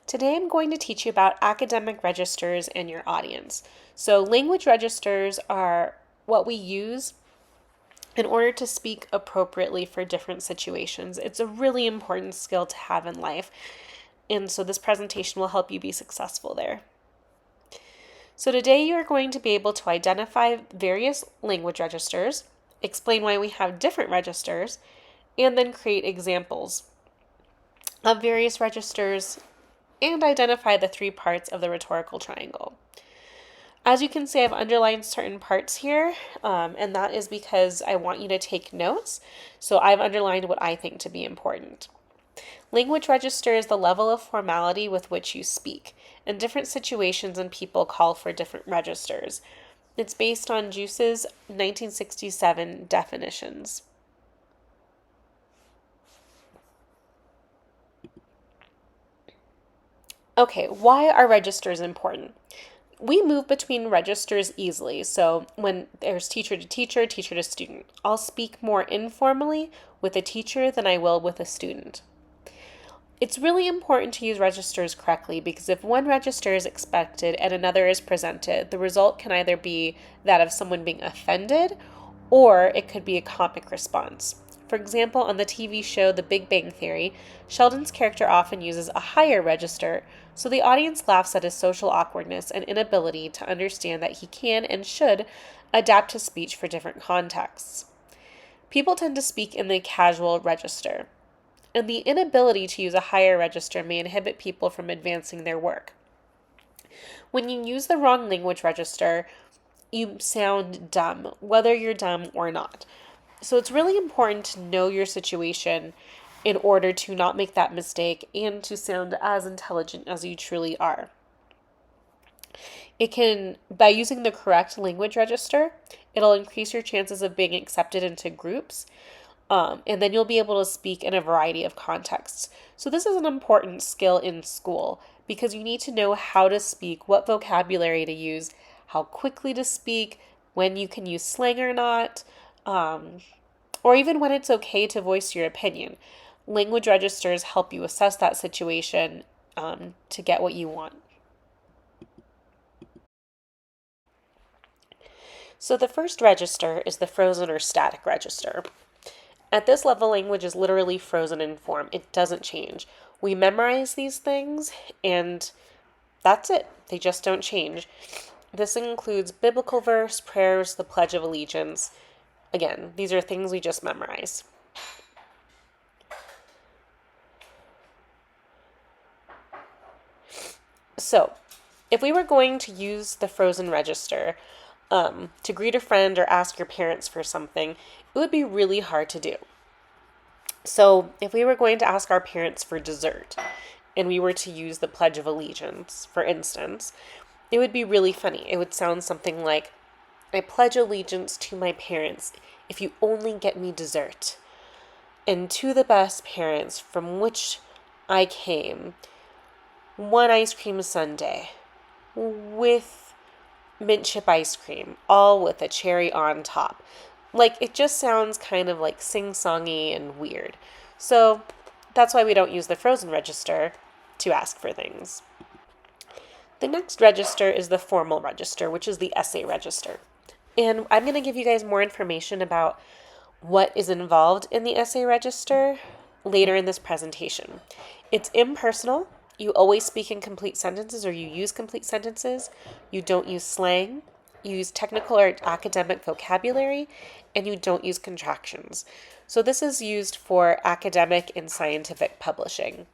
Today I'm going to teach you about academic registers and your audience. So language registers are what we use in order to speak appropriately for different situations. It's a really important skill to have in life, and so this presentation will help you be successful there. So today you are going to be able to identify various language registers, explain why we have different registers, and then create examples of various registers and identify the three parts of the rhetorical triangle. As you can see, I've underlined certain parts here, and that is because I want you to take notes. So I've underlined what I think to be important. Language register is the level of formality with which you speak, and different situations and people call for different registers. It's based on Juice's 1967 definitions. Okay, why are registers important? We move between registers easily, so when there's teacher to teacher, teacher to student, I'll speak more informally with a teacher than I will with a student. It's really important to use registers correctly because if one register is expected and another is presented, the result can either be that of someone being offended or it could be a comic response. For example, on the TV show The Big Bang Theory, Sheldon's character often uses a higher register, so the audience laughs at his social awkwardness and inability to understand that he can and should adapt his speech for different contexts. People tend to speak in the casual register, and the inability to use a higher register may inhibit people from advancing their work. When you use the wrong language register, you sound dumb, whether you're dumb or not. So it's really important to know your situation in order to not make that mistake and to sound as intelligent as you truly are. By using the correct language register, it'll increase your chances of being accepted into groups, and then you'll be able to speak in a variety of contexts. So this is an important skill in school because you need to know how to speak, what vocabulary to use, how quickly to speak, when you can use slang or not, or even when it's okay to voice your opinion. Language registers help you assess that situation to get what you want. So the first register is the frozen or static register. At this level, language is literally frozen in form. It doesn't change. We memorize these things, and that's it. They just don't change. This includes biblical verse, prayers, the Pledge of Allegiance. Again, these are things we just memorize. So, if we were going to use the frozen register to greet a friend or ask your parents for something, it would be really hard to do. So, if we were going to ask our parents for dessert and we were to use the Pledge of Allegiance, for instance, it would be really funny. It would sound something like, I pledge allegiance to my parents if you only get me dessert. And to the best parents from which I came, one ice cream sundae with mint chip ice cream, all with a cherry on top. Like, it just sounds kind of like sing-songy and weird. So that's why we don't use the frozen register to ask for things. The next register is the formal register, which is the essay register. And I'm going to give you guys more information about what is involved in the essay register later in this presentation. It's impersonal. You always speak in complete sentences, or you use complete sentences. You don't use slang. You use technical or academic vocabulary, and you don't use contractions. So this is used for academic and scientific publishing.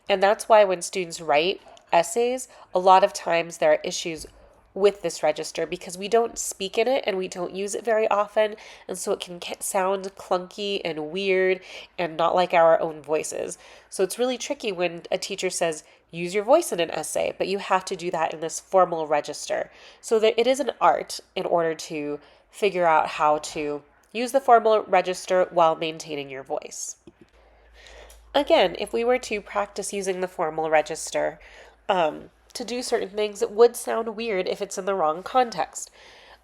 And that's why when students write essays, a lot of times there are issues with this register because we don't speak in it and we don't use it very often, and so it can sound clunky and weird and not like our own voices. So it's really tricky when a teacher says use your voice in an essay, but you have to do that in this formal register. So that it is an art in order to figure out how to use the formal register while maintaining your voice. Again, if we were to practice using the formal register, to do certain things, it would sound weird if it's in the wrong context.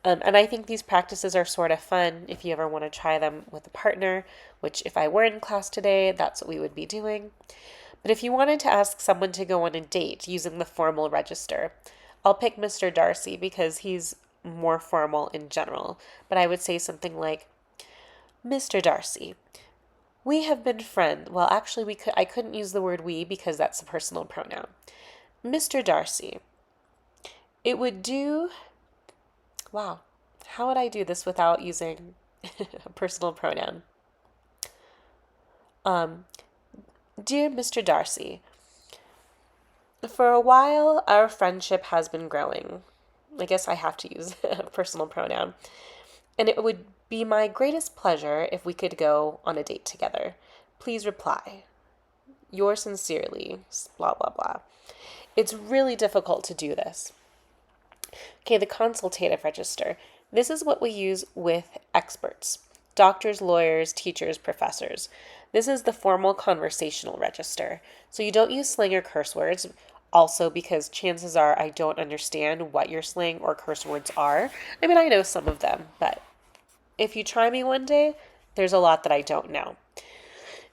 And I think these practices are sort of fun if you ever want to try them with a partner, which if I were in class today, that's what we would be doing. But if you wanted to ask someone to go on a date using the formal register, I'll pick Mr. Darcy because he's more formal in general. But I would say something like, Mr. Darcy, we have been friends. Well, actually, I couldn't use the word we because that's a personal pronoun. Mr. Darcy, it would do. Wow, how would I do this without using a personal pronoun? Um, Dear Mr. Darcy, for a while our friendship has been growing. I guess I have to use a personal pronoun. And it would be my greatest pleasure if we could go on a date together. Please reply. Yours sincerely, blah, blah, blah. It's really difficult to do this. Okay, the consultative register. This is what we use with experts, doctors, lawyers, teachers, professors. This is the formal conversational register. So you don't use slang or curse words, also because chances are I don't understand what your slang or curse words are. I mean, I know some of them, but if you try me one day, there's a lot that I don't know.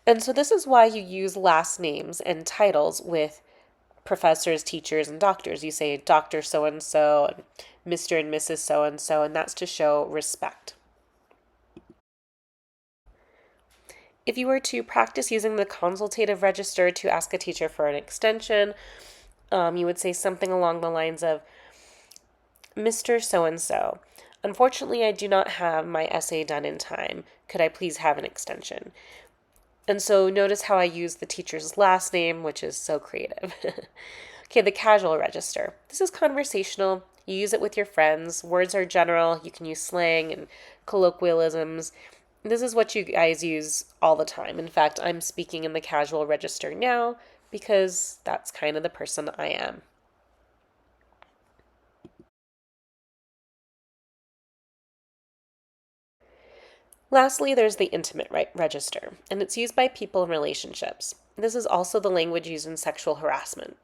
And so this is why you use last names and titles with professors, teachers, and doctors. You say Dr. so and so and Mr. and Mrs. so and so, and that's to show respect. If you were to practice using the consultative register to ask a teacher for an extension, you would say something along the lines of, Mr. so and so, unfortunately, I do not have my essay done in time. Could I please have an extension? And so notice how I use the teacher's last name, which is so creative. Okay, the casual register. This is conversational. You use it with your friends. Words are general. You can use slang and colloquialisms. This is what you guys use all the time. In fact, I'm speaking in the casual register now because that's kind of the person I am. Lastly, there's the intimate register, and it's used by people in relationships. This is also the language used in sexual harassment.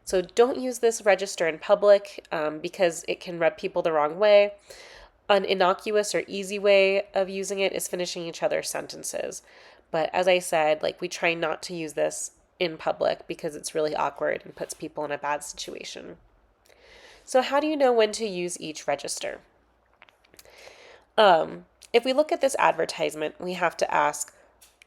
So don't use this register in public because it can rub people the wrong way. An innocuous or easy way of using it is finishing each other's sentences. But as I said, we try not to use this in public because it's really awkward and puts people in a bad situation. So how do you know when to use each register? If we look at this advertisement, we have to ask,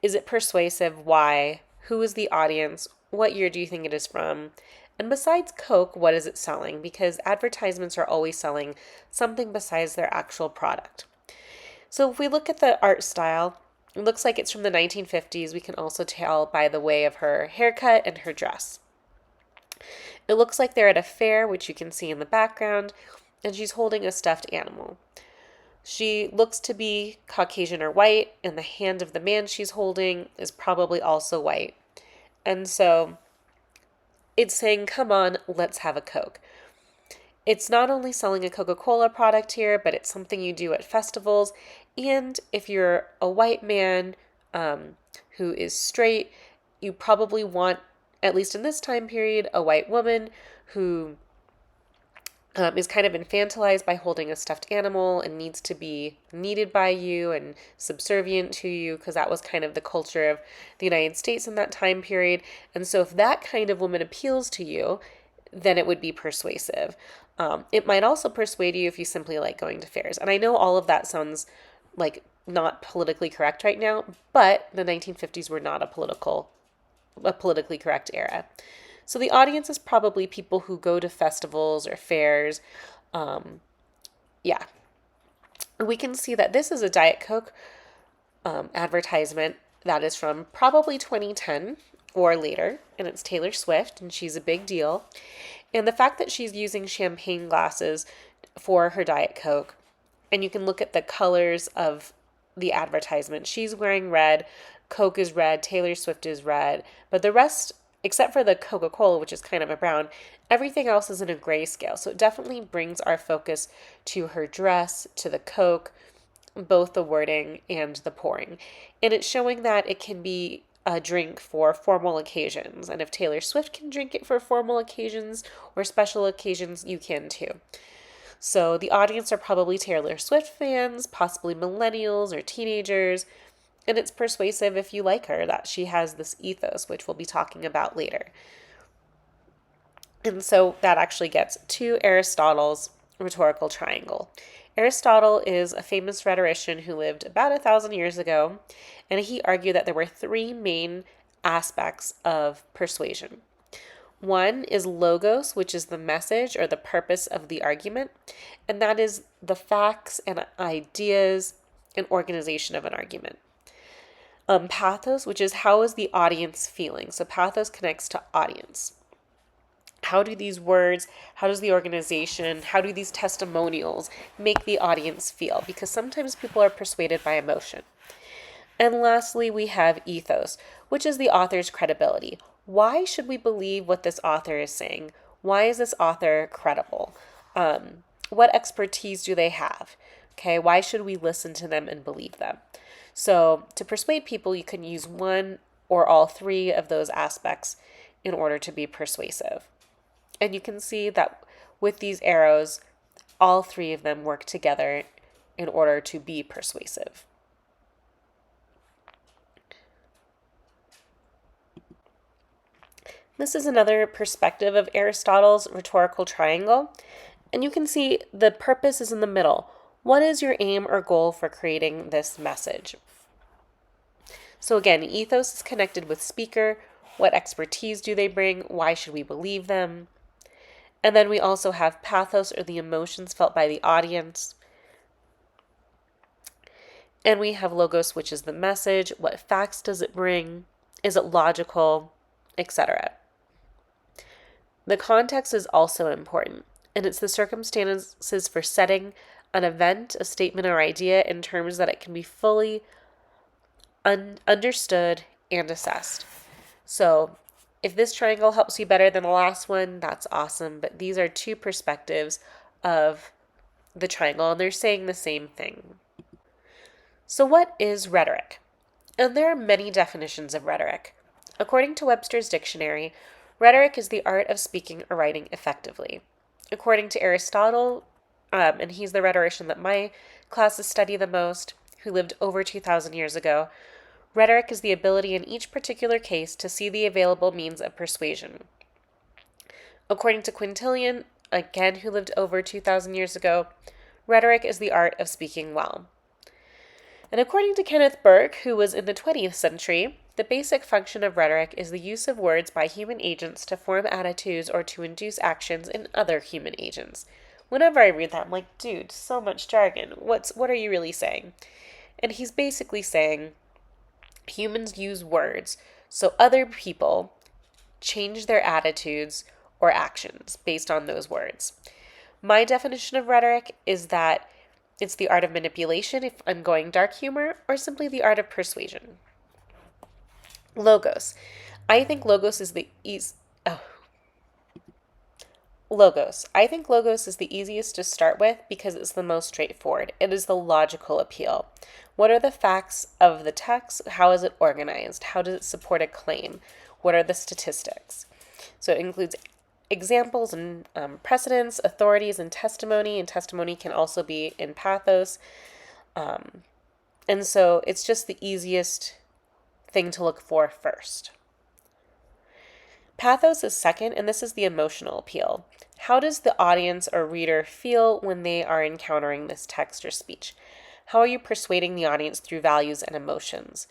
is it persuasive? Why? Who is the audience? What year do you think it is from? And besides Coke, what is it selling? Because advertisements are always selling something besides their actual product. So if we look at the art style, it looks like it's from the 1950s. We can also tell by the way of her haircut and her dress. It looks like they're at a fair, which you can see in the background, and she's holding a stuffed animal. She looks to be Caucasian or white, and the hand of the man she's holding is probably also white. And so it's saying, come on, let's have a Coke. It's not only selling a Coca-Cola product here, but it's something you do at festivals. And if you're a white man who is straight, you probably want, at least in this time period, a white woman who is kind of infantilized by holding a stuffed animal and needs to be needed by you and subservient to you, because that was kind of the culture of the United States in that time period. And so if that kind of woman appeals to you, then it would be persuasive. It might also persuade you if you simply like going to fairs. And I know all of that sounds like not politically correct right now, but the 1950s were not a politically correct era. So the audience is probably people who go to festivals or fairs. Yeah. We can see that this is a Diet Coke advertisement that is from probably 2010 or later, and it's Taylor Swift, and she's a big deal. And the fact that she's using champagne glasses for her Diet Coke, and you can look at the colors of the advertisement. She's wearing red, Coke is red, Taylor Swift is red, but the rest, except for the Coca-Cola, which is kind of a brown, everything else is in a grayscale. So it definitely brings our focus to her dress, to the Coke, both the wording and the pouring. And it's showing that it can be a drink for formal occasions. And if Taylor Swift can drink it for formal occasions or special occasions, you can too. So the audience are probably Taylor Swift fans, possibly millennials or teenagers, and it's persuasive if you like her that she has this ethos, which we'll be talking about later. And so that actually gets to Aristotle's rhetorical triangle. Aristotle is a famous rhetorician who lived about 1,000 years ago, and he argued that there were three main aspects of persuasion. One is logos, which is the message or the purpose of the argument, and that is the facts and ideas and organization of an argument. Pathos, which is how is the audience feeling? So pathos connects to audience. How do these words, how does the organization, how do these testimonials make the audience feel? Because sometimes people are persuaded by emotion. And lastly, we have ethos, which is the author's credibility. Why should we believe what this author is saying? Why is this author credible? What expertise do they have? Okay, why should we listen to them and believe them? So to persuade people, you can use one or all three of those aspects in order to be persuasive. And you can see that with these arrows, all three of them work together in order to be persuasive. This is another perspective of Aristotle's rhetorical triangle. And you can see the purpose is in the middle. What is your aim or goal for creating this message? So again, ethos is connected with speaker. What expertise do they bring? Why should we believe them? And then we also have pathos, or the emotions felt by the audience. And we have logos, which is the message. What facts does it bring? Is it logical? Etc. The context is also important, and it's the circumstances for setting an event, a statement, or idea in terms that it can be fully understood and assessed. So if this triangle helps you better than the last one, that's awesome. But these are two perspectives of the triangle, and they're saying the same thing. So what is rhetoric? And there are many definitions of rhetoric. According to Webster's dictionary, rhetoric is the art of speaking or writing effectively. According to Aristotle, and he's the rhetorician that my classes study the most, who lived over 2,000 years ago, rhetoric is the ability in each particular case to see the available means of persuasion. According to Quintilian, again who lived over 2,000 years ago, rhetoric is the art of speaking well. And according to Kenneth Burke, who was in the 20th century, the basic function of rhetoric is the use of words by human agents to form attitudes or to induce actions in other human agents. Whenever I read that, I'm like, dude, so much jargon. What are you really saying? And he's basically saying humans use words so other people change their attitudes or actions based on those words. My definition of rhetoric is that it's the art of manipulation, if I'm going dark humor, or simply the art of persuasion. Logos. I think logos is the Logos. I think logos is the easiest to start with because it's the most straightforward. It is the logical appeal. What are the facts of the text? How is it organized? How does it support a claim? What are the statistics? So it includes examples and precedents, authorities, and testimony. And testimony can also be in pathos. And so it's just the easiest thing to look for first. Pathos is second, and this is the emotional appeal. How does the audience or reader feel when they are encountering this text or speech? How are you persuading the audience through values and emotions?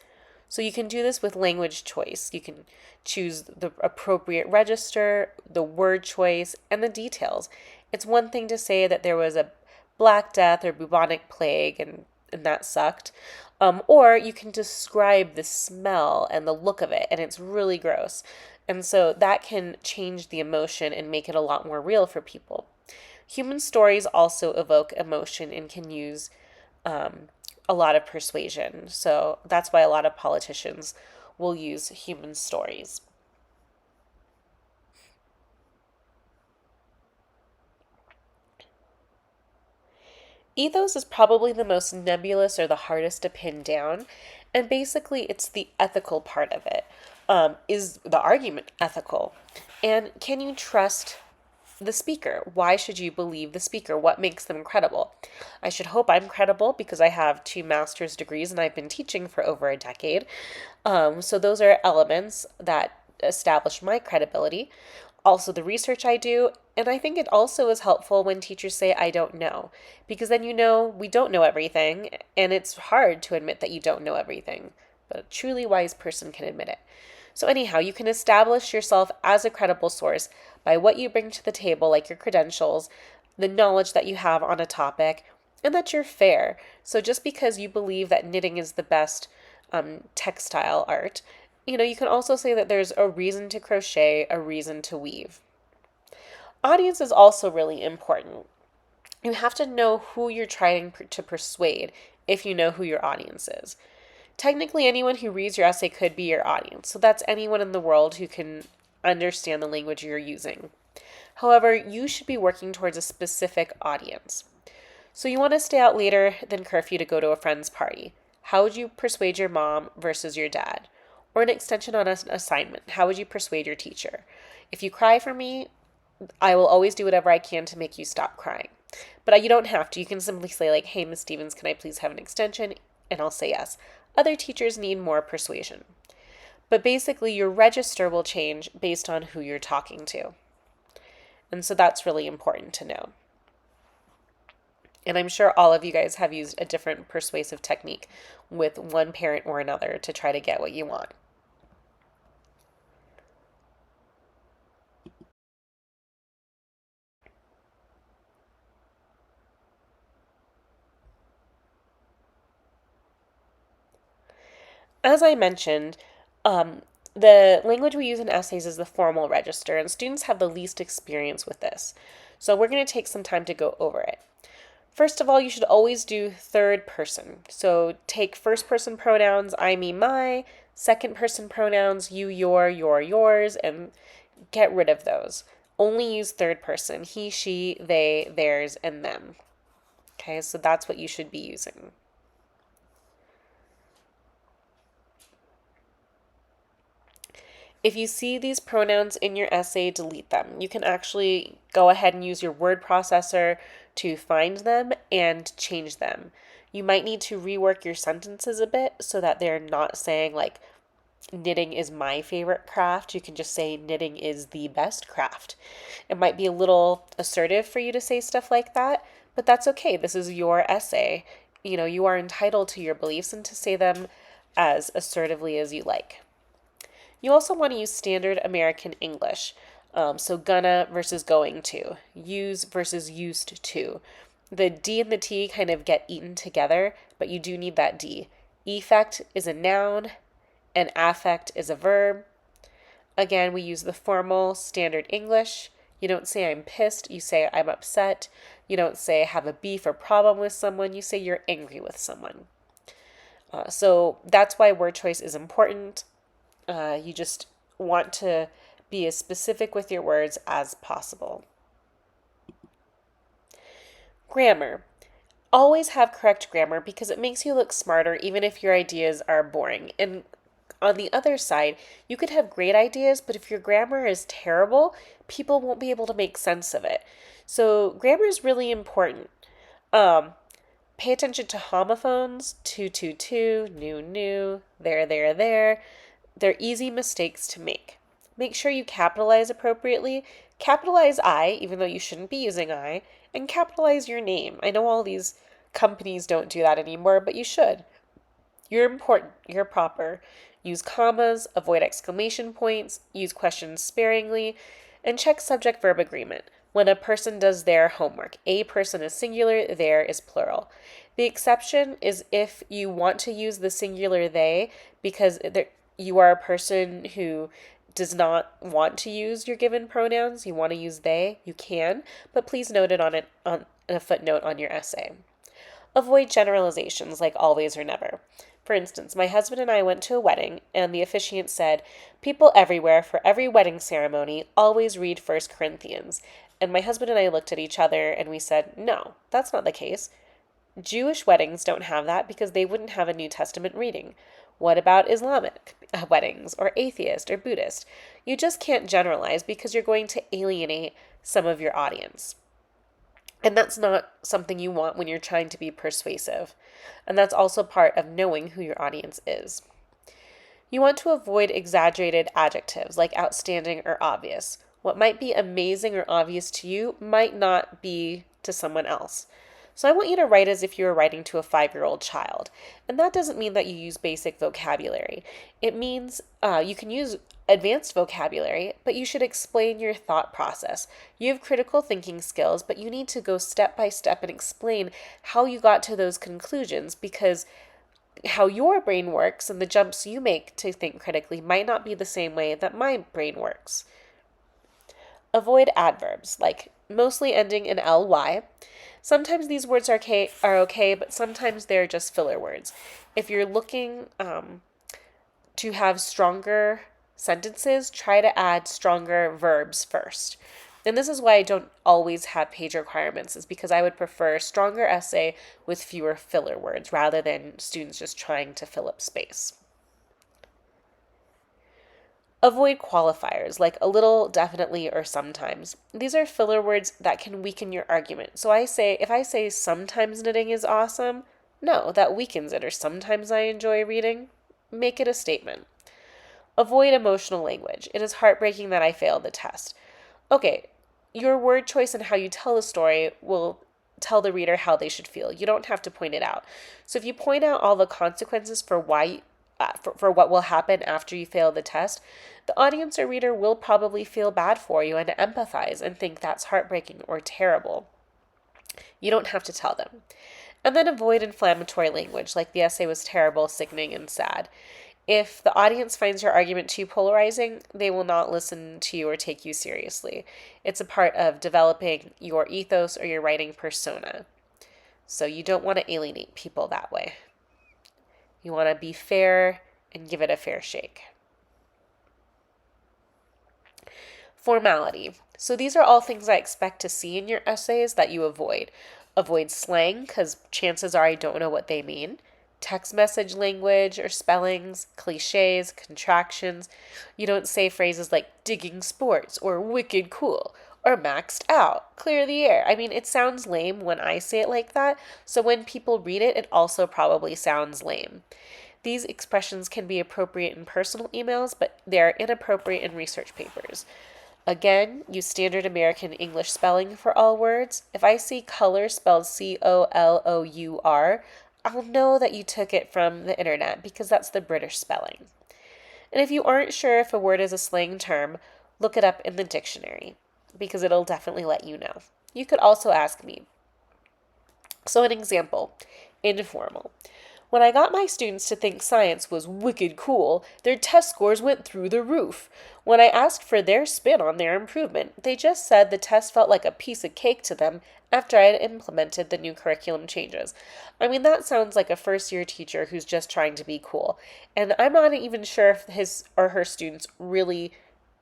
So you can do this with language choice. You can choose the appropriate register, the word choice, and the details. It's one thing to say that there was a Black Death or bubonic plague and that sucked. Or you can describe the smell and the look of it, and it's really gross. And so that can change the emotion and make it a lot more real for people. Human stories also evoke emotion and can use a lot of persuasion. So that's why a lot of politicians will use human stories. Ethos is probably the most nebulous or the hardest to pin down. And basically, it's the ethical part of it. Is the argument ethical? And can you trust the speaker. Why should you believe the speaker? What makes them credible? I should hope I'm credible because I have 2 master's degrees and I've been teaching for over a decade. So those are elements that establish my credibility. Also, the research I do. And I think it also is helpful when teachers say, I don't know, because then you know we don't know everything, and it's hard to admit that you don't know everything. But a truly wise person can admit it. So, anyhow, you can establish yourself as a credible source by what you bring to the table, like your credentials, the knowledge that you have on a topic, and that you're fair. So, just because you believe that knitting is the best textile art, you can also say that there's a reason to crochet, a reason to weave. Audience is also really important. You have to know who you're trying to persuade if you know who your audience is. Technically, anyone who reads your essay could be your audience, so that's anyone in the world who can understand the language you're using. However, you should be working towards a specific audience. So you want to stay out later than curfew to go to a friend's party. How would you persuade your mom versus your dad? Or an extension on an assignment. How would you persuade your teacher? If you cry for me, I will always do whatever I can to make you stop crying. But you don't have to. You can simply say, like, hey, Miss Stevens, can I please have an extension? And I'll say yes. Other teachers need more persuasion. But basically, your register will change based on who you're talking to. And so that's really important to know. And I'm sure all of you guys have used a different persuasive technique with one parent or another to try to get what you want. As I mentioned, the language we use in essays is the formal register, and students have the least experience with this. So we're going to take some time to go over it. First of all, you should always do third person. So take first person pronouns, I, me, my, second person pronouns, you, your, yours, and get rid of those. Only use third person, he, she, they, theirs, and them. Okay, so that's what you should be using. If you see these pronouns in your essay, delete them. You can actually go ahead and use your word processor to find them and change them. You might need to rework your sentences a bit so that they're not saying like knitting is my favorite craft. You can just say knitting is the best craft. It might be a little assertive for you to say stuff like that, but that's okay. This is your essay. You are entitled to your beliefs and to say them as assertively as you like. You also want to use standard American English. So gonna versus going to, use versus used to. The D and the T kind of get eaten together, but you do need that D. Effect is a noun, and affect is a verb. Again, we use the formal standard English. You don't say I'm pissed, you say I'm upset. You don't say have a beef or problem with someone, you say you're angry with someone. So that's why word choice is important. You just want to be as specific with your words as possible. Grammar. Always have correct grammar because it makes you look smarter even if your ideas are boring. And on the other side, you could have great ideas, but if your grammar is terrible, people won't be able to make sense of it. So grammar is really important. Pay attention to homophones, to, new, there. They're easy mistakes to make. Make sure you capitalize appropriately. Capitalize I, even though you shouldn't be using I, and capitalize your name. I know all these companies don't do that anymore, but you should. You're important. You're proper. Use commas, avoid exclamation points, use questions sparingly, and check subject-verb agreement. When a person does their homework, a person is singular, their is plural. The exception is if you want to use the singular they because you are a person who does not want to use your given pronouns, you want to use they, you can, but please note it on a footnote on your essay. Avoid generalizations like always or never. For instance, my husband and I went to a wedding, and the officiant said, people everywhere for every wedding ceremony always read 1 Corinthians. And my husband and I looked at each other and we said, no, that's not the case. Jewish weddings don't have that because they wouldn't have a New Testament reading. What about Islamic weddings or atheist or Buddhist? You just can't generalize because you're going to alienate some of your audience. And that's not something you want when you're trying to be persuasive. And that's also part of knowing who your audience is. You want to avoid exaggerated adjectives like outstanding or obvious. What might be amazing or obvious to you might not be to someone else. So I want you to write as if you were writing to a 5-year-old child. And that doesn't mean that you use basic vocabulary. It means you can use advanced vocabulary, but you should explain your thought process. You have critical thinking skills, but you need to go step by step and explain how you got to those conclusions, because how your brain works and the jumps you make to think critically might not be the same way that my brain works. Avoid adverbs, like mostly ending in ly. Sometimes these words are okay, but sometimes they're just filler words. If you're looking to have stronger sentences, try to add stronger verbs first. And this is why I don't always have page requirements, is because I would prefer stronger essay with fewer filler words rather than students just trying to fill up space. Avoid qualifiers like a little, definitely, or sometimes. These are filler words that can weaken your argument. So if I say sometimes knitting is awesome, no, that weakens it. Or sometimes I enjoy reading, make it a statement. Avoid emotional language. It is heartbreaking that I failed the test. Okay, your word choice and how you tell the story will tell the reader how they should feel. You don't have to point it out. So if you point out all the consequences for what will happen after you fail the test, the audience or reader will probably feel bad for you and empathize and think that's heartbreaking or terrible. You don't have to tell them. And then avoid inflammatory language, like the essay was terrible, sickening, and sad. If the audience finds your argument too polarizing, they will not listen to you or take you seriously. It's a part of developing your ethos or your writing persona. So you don't want to alienate people that way. You want to be fair and give it a fair shake. Formality. So these are all things I expect to see in your essays that you avoid. Avoid slang, because chances are I don't know what they mean. Text message language or spellings, cliches, contractions. You don't say phrases like digging sports or wicked cool or maxed out, clear the air. I mean, it sounds lame when I say it like that, so when people read it, it also probably sounds lame. These expressions can be appropriate in personal emails, but they are inappropriate in research papers. Again, use standard American English spelling for all words. If I see color spelled COLOUR, I'll know that you took it from the internet because that's the British spelling. And if you aren't sure if a word is a slang term, look it up in the dictionary because it'll definitely let you know. You could also ask me. So an example, informal. When I got my students to think science was wicked cool, their test scores went through the roof. When I asked for their spin on their improvement, they just said the test felt like a piece of cake to them after I had implemented the new curriculum changes. I mean, that sounds like a first-year teacher who's just trying to be cool. And I'm not even sure if his or her students really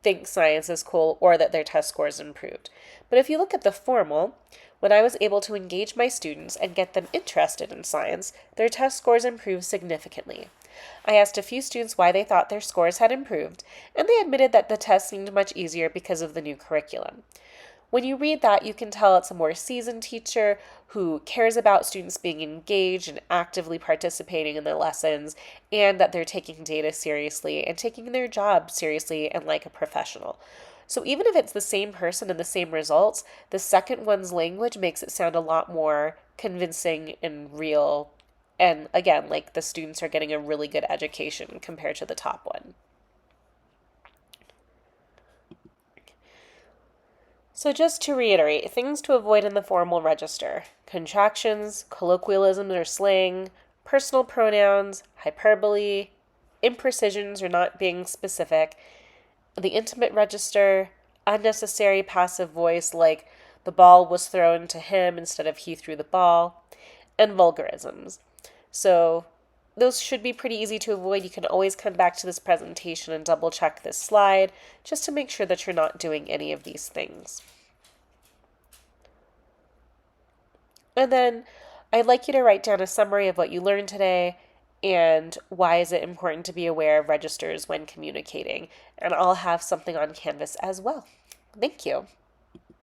think science is cool or that their test scores improved. But if you look at the formal, when I was able to engage my students and get them interested in science, their test scores improved significantly. I asked a few students why they thought their scores had improved, and they admitted that the test seemed much easier because of the new curriculum. When you read that, you can tell it's a more seasoned teacher who cares about students being engaged and actively participating in their lessons, and that they're taking data seriously and taking their job seriously and like a professional. So even if it's the same person and the same results, the second one's language makes it sound a lot more convincing and real. And again, like the students are getting a really good education compared to the top one. So just to reiterate, things to avoid in the formal register: contractions, colloquialisms or slang, personal pronouns, hyperbole, imprecisions or not being specific, the intimate register, unnecessary passive voice like the ball was thrown to him instead of he threw the ball, and vulgarisms. So those should be pretty easy to avoid. You can always come back to this presentation and double check this slide just to make sure that you're not doing any of these things. And then I'd like you to write down a summary of what you learned today and why is it important to be aware of registers when communicating. And I'll have something on Canvas as well. Thank you.